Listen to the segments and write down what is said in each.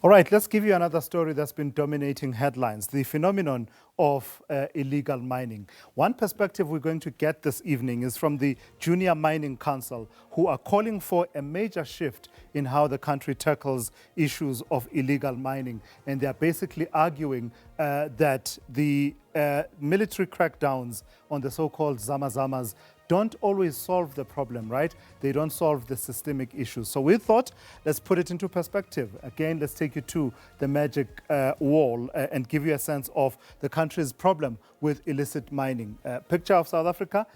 All right, let's give you another story that's been dominating headlines, the phenomenon of illegal mining. One perspective we're going to get this evening is from the Junior Mining Council, who are calling for a major shift in how the country tackles issues of illegal mining. And they're basically arguing that the military crackdowns on the so-called Zama-Zamas don't always solve the problem, right? They don't solve the systemic issues. So we thought, let's put it into perspective. Again, let's take you to the magic wall and give you a sense of the country's problem with illicit mining. Picture of South Africa,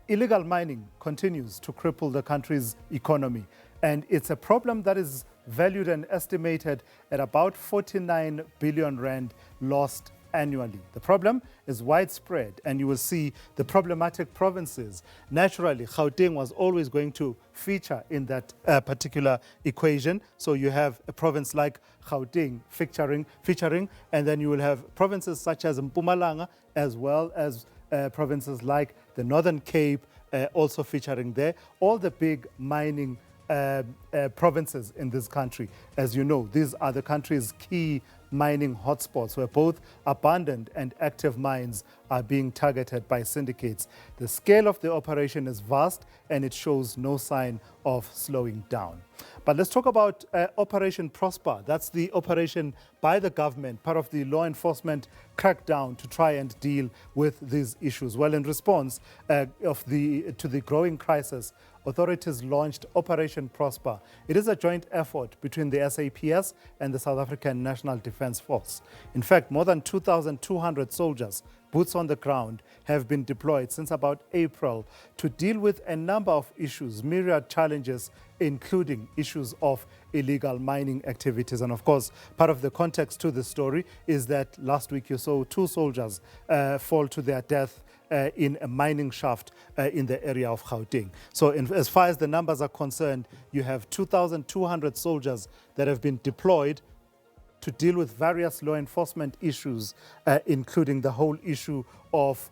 illegal mining continues to cripple the country's economy. And it's a problem that is valued and estimated at about 49 billion rand lost annually. The problem is widespread, and you will see the problematic provinces. Naturally, Gauteng was always going to feature in that particular equation. So you have a province like Gauteng featuring, and then you will have provinces such as Mpumalanga, as well as provinces like the Northern Cape also featuring there. All the big mining provinces in this country. As you know, these are the country's key mining hotspots where both abandoned and active mines are being targeted by syndicates. The scale of the operation is vast and it shows no sign of slowing down. But let's talk about Operation Prosper. That's the operation by the government, part of the law enforcement crackdown to try and deal with these issues. Well, in response to the growing crisis, authorities launched Operation Prosper. It is a joint effort between the SAPS and the South African National Defence Force. In fact, more than 2,200 soldiers, boots on the ground, have been deployed since about April to deal with a number of issues, myriad challenges, including issues of illegal mining activities. And of course, part of the context to the story is that last week you saw 2 soldiers fall to their death in a mining shaft in the area of Gauteng. So as far as the numbers are concerned, you have 2,200 soldiers that have been deployed to deal with various law enforcement issues, including the whole issue of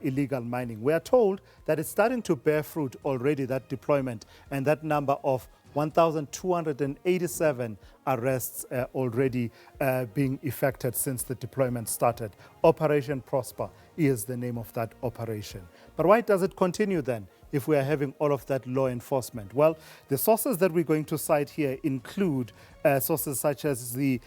illegal mining. We are told that it's starting to bear fruit already, that deployment, and that number of 1,287 arrests already being effected since the deployment started. Operation Prosper is the name of that operation. But why does it continue then if we are having all of that law enforcement? Well, the sources that we're going to cite here include sources such as the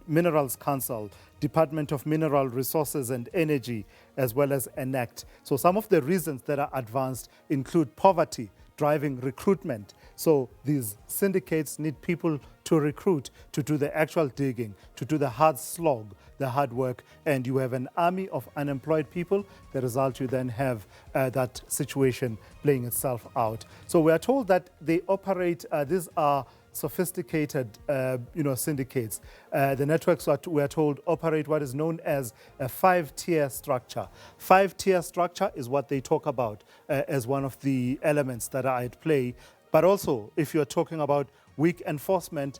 Minerals Council, Department of Mineral Resources and Energy, as well as ENACT. So some of the reasons that are advanced include poverty driving recruitment. So these syndicates need people to recruit, to do the actual digging, to do the hard slog, the hard work, and you have an army of unemployed people. The result, you then have that situation playing itself out. So we are told that they operate, these are sophisticated syndicates. The networks, we are told, operate what is known as a 5-tier structure. 5-tier structure is what they talk about as one of the elements that are at play. But also, if you're talking about weak enforcement,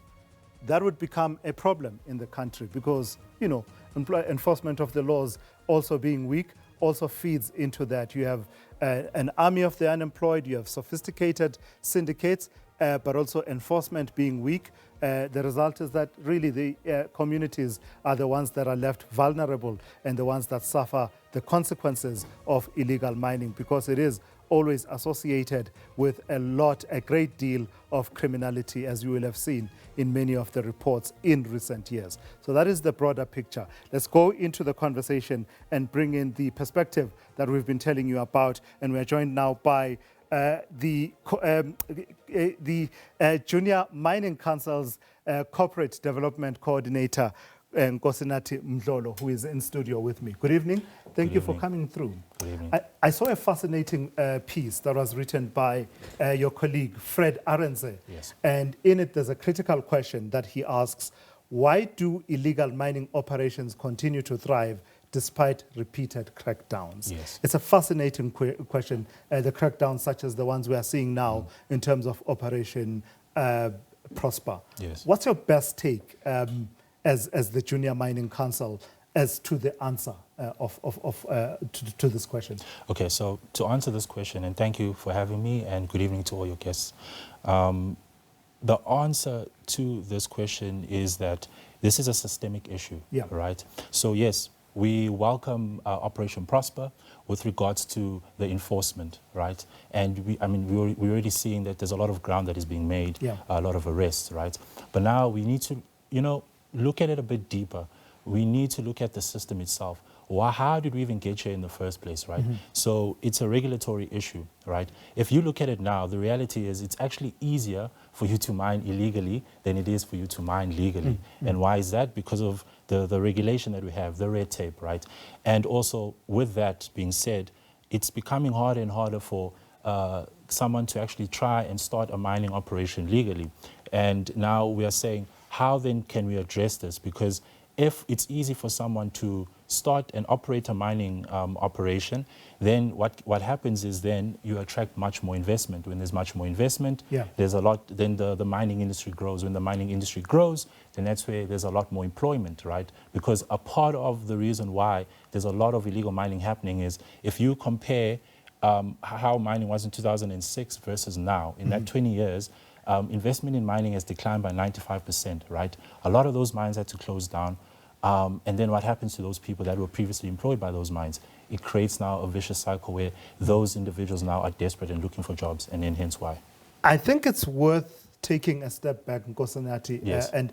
that would become a problem in the country because, enforcement of the laws also being weak also feeds into that. You have an army of the unemployed, you have sophisticated syndicates, but also enforcement being weak. The result is that really the communities are the ones that are left vulnerable and the ones that suffer the consequences of illegal mining, because it is always associated with a great deal of criminality, as you will have seen in many of the reports in recent years. So that is the broader picture. Let's go into the conversation and bring in the perspective that we've been telling you about. And we're joined now by the Junior Mining Council's Corporate Development Coordinator, Nkosinathi Mdlolo, who is in studio with me. Good evening. Thank you for coming through. Good evening. I saw a fascinating piece that was written by your colleague, Fred Arendse. Yes. And in it, there's a critical question that he asks: why do illegal mining operations continue to thrive despite repeated crackdowns? Yes. It's a fascinating question, the crackdowns such as the ones we are seeing now in terms of Operation Prosper. Yes. What's your best take as the Junior Mining Council as to the answer to this question? Okay, so to answer this question, and thank you for having me, and good evening to all your guests. the answer to this question is that this is a systemic issue, Yeah. right? So yes, we welcome Operation Prosper with regards to the enforcement, right? And we're already seeing that there's a lot of ground that is being made, Yeah. a lot of arrests, right? But now we need to, look at it a bit deeper. We need to look at the system itself. How did we even get here in the first place, right? So it's a regulatory issue, right? If you look at it now, the reality is it's actually easier for you to mine illegally than it is for you to mine legally. And why is that? Because of the regulation that we have, the red tape, right? And also, with that being said, it's becoming harder and harder for someone to actually try and start a mining operation legally. And now we are saying, how then can we address this? Because if it's easy for someone to start and operate a mining operation, then what happens is then you attract much more investment. When there's much more investment, Yeah. there's a lot, then the mining industry grows. When the mining industry grows, then that's where there's a lot more employment, right? Because a part of the reason why there's a lot of illegal mining happening is if you compare how mining was in 2006 versus now, in that 20 years, investment in mining has declined by 95%, right? A lot of those mines had to close down. And then what happens to those people that were previously employed by those mines? It creates now a vicious cycle where those individuals now are desperate and looking for jobs, and then hence why. I think it's worth taking a step back, Nkosinathi, Yes. and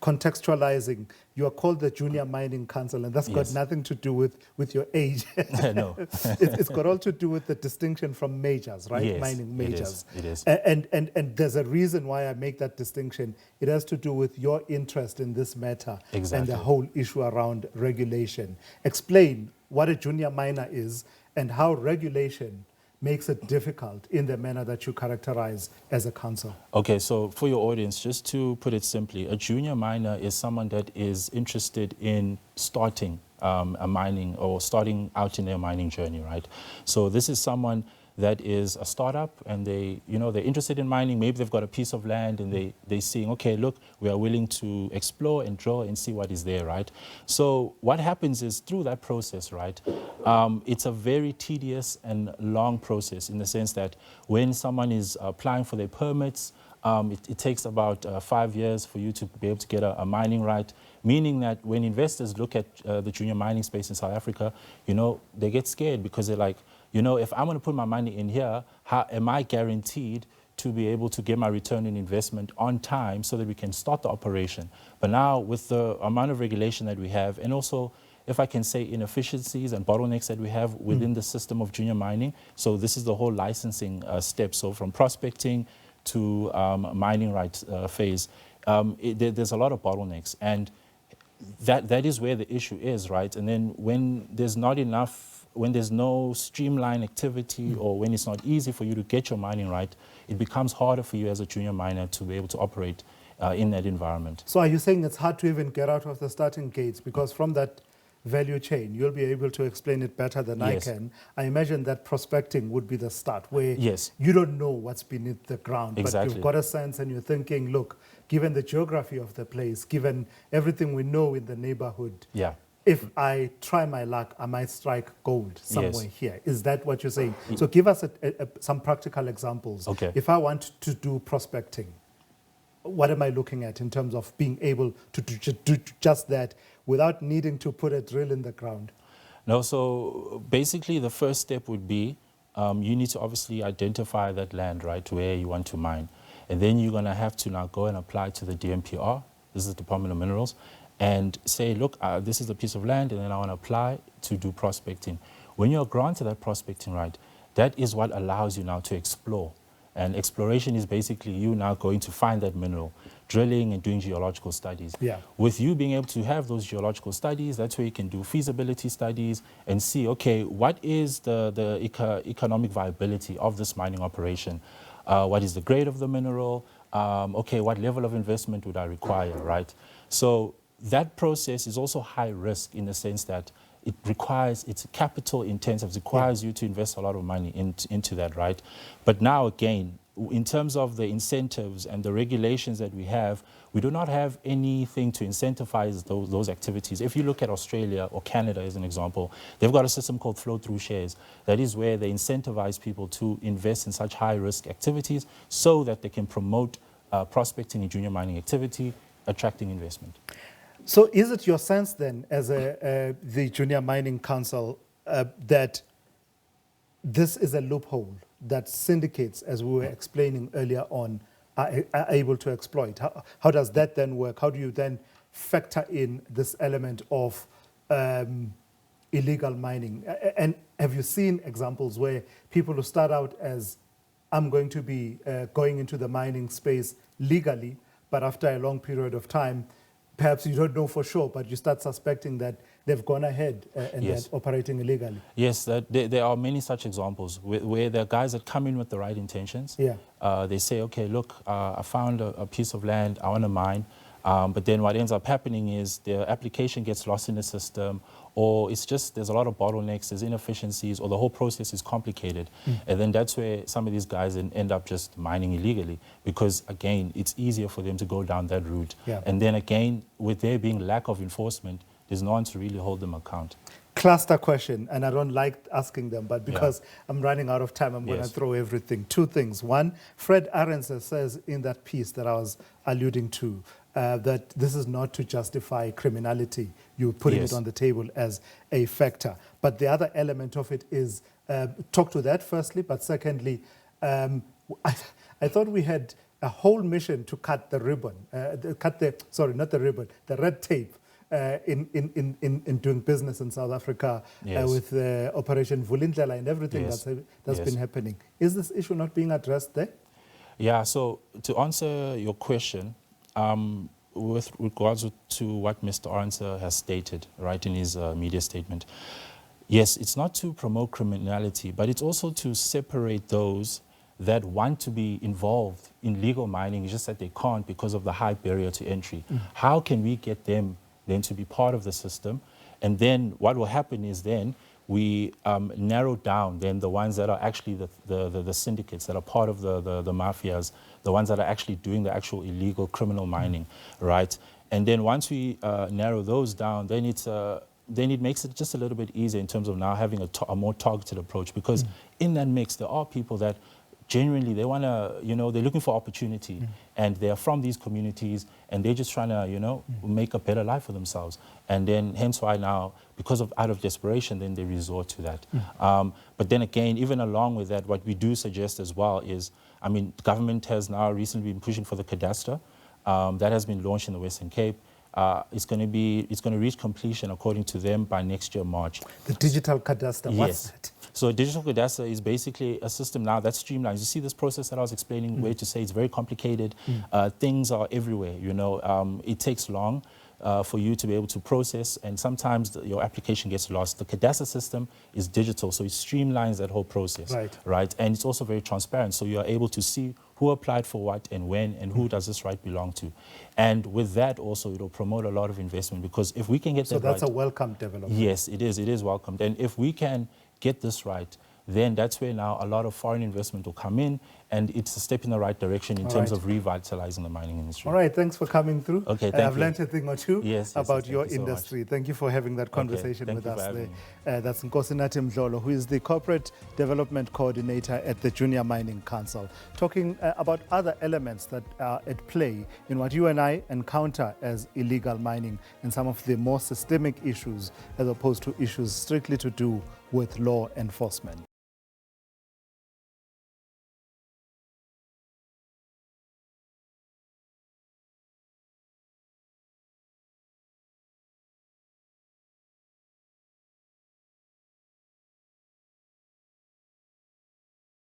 contextualizing. You are called the Junior Mining Council, and that's got Yes. nothing to do with your age. No. It's got all to do with the distinction from majors, right? Yes, Mining majors. it is. And there's a reason why I make that distinction. It has to do with your interest in this matter and Exactly. the whole issue around regulation. Explain what a junior miner is and how regulation makes it difficult in the manner that you characterize as a council. Okay, so for your audience, just to put it simply, a junior miner is someone that is interested in starting a mining or starting out in their mining journey, right? So this is someone that is a startup and they're interested in mining. Maybe they've got a piece of land and they're seeing, okay, look, we are willing to explore and drill and see what is there, right? So what happens is through that process, right, it's a very tedious and long process in the sense that when someone is applying for their permits, it takes about 5 years for you to be able to get a mining right, meaning that when investors look at the junior mining space in South Africa, they get scared because they're like, if I'm going to put my money in here, how am I guaranteed to be able to get my return on investment on time so that we can start the operation? But now with the amount of regulation that we have, and also, if I can say, inefficiencies and bottlenecks that we have within the system of junior mining, so this is the whole licensing step. So from prospecting to mining rights phase, there's a lot of bottlenecks. And that is where the issue is, right? And then when there's not enough, when there's no streamlined activity or when it's not easy for you to get your mining right, it becomes harder for you as a junior miner to be able to operate in that environment. So are you saying it's hard to even get out of the starting gates? Because from that value chain, you'll be able to explain it better than Yes. I can. I imagine that prospecting would be the start, where Yes. you don't know what's beneath the ground, but Exactly. you've got a sense and you're thinking, look, given the geography of the place, given everything we know in the neighborhood, Yeah. if I try my luck, I might strike gold somewhere Yes. here. Is that what you're saying? So give us some practical examples. Okay. If I want to do prospecting, what am I looking at in terms of being able to do just that without needing to put a drill in the ground? No, so basically the first step would be you need to obviously identify that land, right, where you want to mine. And then you're going to have to now go and apply to the DMPR, this is the Department of Minerals, and say, look, this is a piece of land, and then I want to apply to do prospecting. When you're granted that prospecting right, that is what allows you now to explore. And exploration is basically you now going to find that mineral, drilling and doing geological studies. Yeah. With you being able to have those geological studies, that's where you can do feasibility studies and see, okay, what is the economic viability of this mining operation? What is the grade of the mineral? Okay, what level of investment would I require, right? So that process is also high risk in the sense that it's capital intensive. It requires you to invest a lot of money into that, right? But now again, in terms of the incentives and the regulations that we have, we do not have anything to incentivize those activities. If you look at Australia or Canada as an example, they've got a system called flow-through shares. That is where they incentivize people to invest in such high-risk activities so that they can promote prospecting in junior mining activity, attracting investment. So is it your sense then, as the Junior Mining Council, that this is a loophole that syndicates, as we were explaining earlier on, are able to exploit? How does that then work? How do you then factor in this element of illegal mining? And have you seen examples where people who start out as, I'm going to be going into the mining space legally, but after a long period of time, perhaps you don't know for sure, but you start suspecting that they've gone ahead and Yes. they're operating illegally? Yes, there are many such examples where there are guys that come in with the right intentions. Yeah. They say, okay, look, I found a piece of land, I want to mine. But then what ends up happening is their application gets lost in the system, or it's just there's a lot of bottlenecks, there's inefficiencies, or the whole process is complicated. And then that's where some of these guys end up just mining illegally, because, again, it's easier for them to go down that route. Yeah. And then, again, with there being lack of enforcement, there's no one to really hold them account. Cluster question, and I don't like asking them, but because I'm running out of time, I'm going to Yes. throw everything. Two things. One, Fred Arendse says in that piece that I was alluding to, that this is not to justify criminality. You're putting Yes. it on the table as a factor. But the other element of it is, talk to that firstly, but secondly, I thought we had a whole mission to cut the ribbon, the red tape in doing business in South Africa. Yes. With Operation Vulindlela and everything Yes. that's Yes. been happening. Is this issue not being addressed there? Yeah, so to answer your question, with regards to what Mr. Arendse has stated, right, in his media statement, yes, it's not to promote criminality, but it's also to separate those that want to be involved in legal mining, it's just that they can't because of the high barrier to entry. How can we get them then to be part of the system? And then what will happen is then we narrow down then the ones that are actually the syndicates that are part of the mafias, the ones that are actually doing the actual illegal criminal mining, right? And then once we narrow those down, then it makes it just a little bit easier in terms of now having a more targeted approach, because in that mix there are people that genuinely they want to, they're looking for opportunity, and they're from these communities, and they're just trying to, make a better life for themselves. And then hence why now, because of out of desperation, then they resort to that. But then again, even along with that, what we do suggest as well is, the government has now recently been pushing for the cadastre that has been launched in the Western Cape. It's going to reach completion, according to them, by next year, March. The digital cadastre, what's it? So digital cadastre is basically a system now that streamlines. You see this process that I was explaining, where to say it's very complicated. Things are everywhere, it takes long for you to be able to process, and sometimes your application gets lost. The cadastre system is digital, so it streamlines that whole process, right? And it's also very transparent, so you are able to see who applied for what and when, and who does this right belong to. And with that also, it will promote a lot of investment, because if we can get that right... So that's a welcome development. Yes, it is welcomed. And if we can get this right, then that's where now a lot of foreign investment will come in, and it's a step in the right direction in terms of revitalizing the mining industry. All right, thanks for coming through. Okay, thank you. I've learned a thing or two about your industry. So thank you for having that conversation with us there. That's Nkosinathi Mdlolo, who is the Corporate Development Coordinator at the Junior Mining Council, talking about other elements that are at play in what you and I encounter as illegal mining, and some of the more systemic issues as opposed to issues strictly to do with law enforcement.